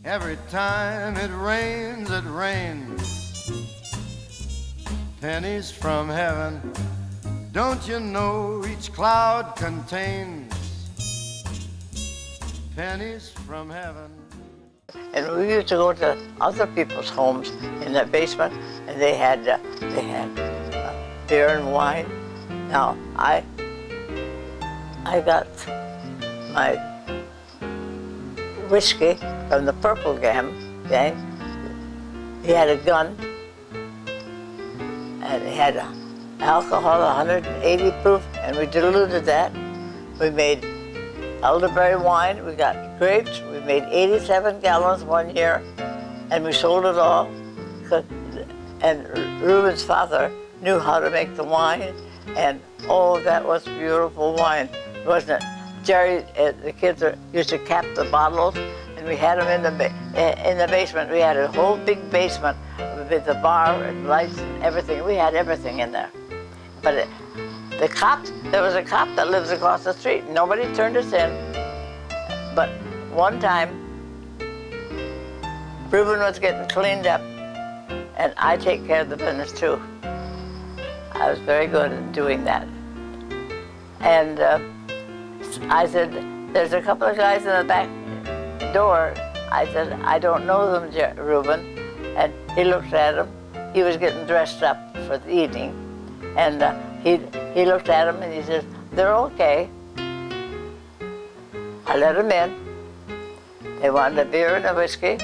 Every time it rains, pennies from heaven. Don't you know each cloud contains pennies from heaven? And we used to go to other people's homes in their basement, and they had beer and wine. Now I got my whiskey from the Purple gang. He had a gun, and he had alcohol 180 proof, and we diluted that. We made elderberry wine, we got grapes, we made 87 gallons one year, and we sold it all. And Reuben's father knew how to make the wine, and oh, that was beautiful wine, wasn't it? Jerry, the kids used to cap the bottles, and we had them in the basement. We had a whole big basement with the bar and lights and everything. We had everything in there. But there was a cop that lives across the street. Nobody turned us in. But one time, Reuben was getting cleaned up, and I take care of the business too. I was very good at doing that. And I said, there's a couple of guys in the back door. I said, I don't know them, Reuben. And he looked at them. He was getting dressed up for the evening. And he looked at them and he said, they're okay. I let them in. They wanted a beer and a whiskey.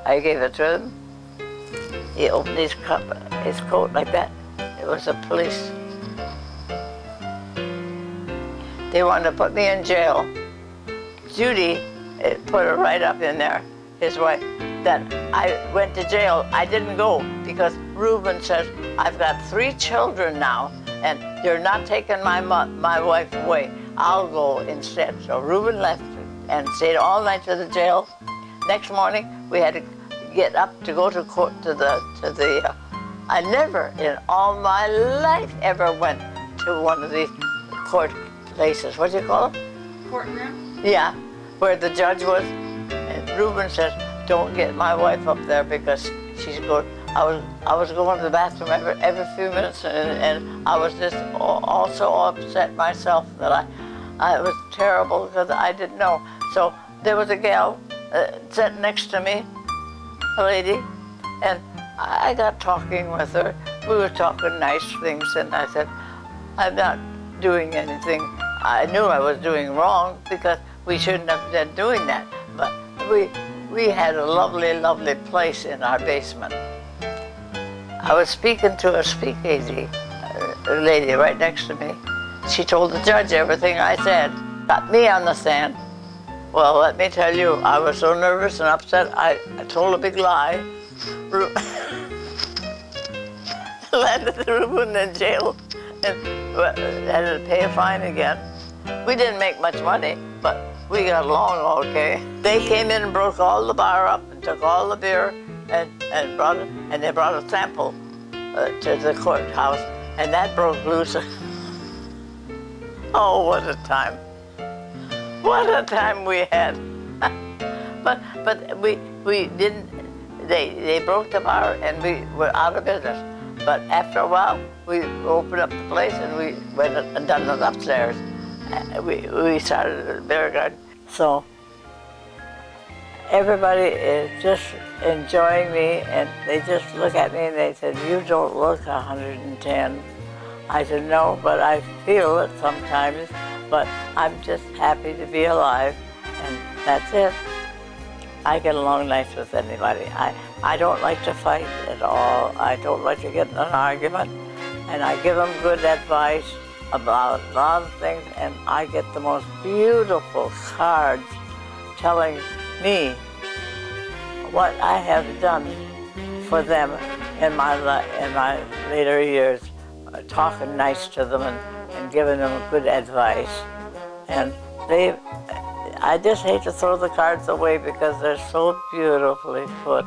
I gave it to them. He opened his coat like that. It was the police. They wanted to put me in jail. Judy put her right up in there, his wife. Then I went to jail. I didn't go because Reuben says, I've got 3 children now, and you're not taking my wife away. I'll go instead. So Reuben left and stayed all night to the jail. Next morning, we had to get up to go to court I never in all my life ever went to one of these court places. What do you call them? Courtroom? Yeah, where the judge was. And Reuben says, don't get my wife up there because she's going. I was going to the bathroom every few minutes, and I was just also upset myself that I was terrible because I didn't know. So there was a gal sitting next to me, a lady, and I got talking with her. We were talking nice things, and I said, I'm not doing anything. I knew I was doing wrong because we shouldn't have been doing that. But we had a lovely, lovely place in our basement. I was speaking to a speakeasy, a lady right next to me. She told the judge everything I said, got me on the stand. Well, let me tell you, I was so nervous and upset, I told a big lie. Landed Reuben in jail and had to pay a fine again. We didn't make much money, but we got along okay. They came in and broke all the bar up and took all the beer and they brought a sample to the courthouse, and that broke loose. Oh, what a time. What a time we had. but we didn't, they broke the bar and we were out of business. But after a while, we opened up the place and we went and done it upstairs. We started a beer garden. So everybody is just enjoying me, and they just look at me and they said, you don't look 110. I said, no, but I feel it sometimes, but I'm just happy to be alive, and that's it. I get along nice with anybody. I don't like to fight at all. I don't like to get in an argument, and I give them good advice about a lot of things, and I get the most beautiful cards telling me what I have done for them in my later years, talking nice to them and giving them good advice. And I just hate to throw the cards away because they're so beautifully put.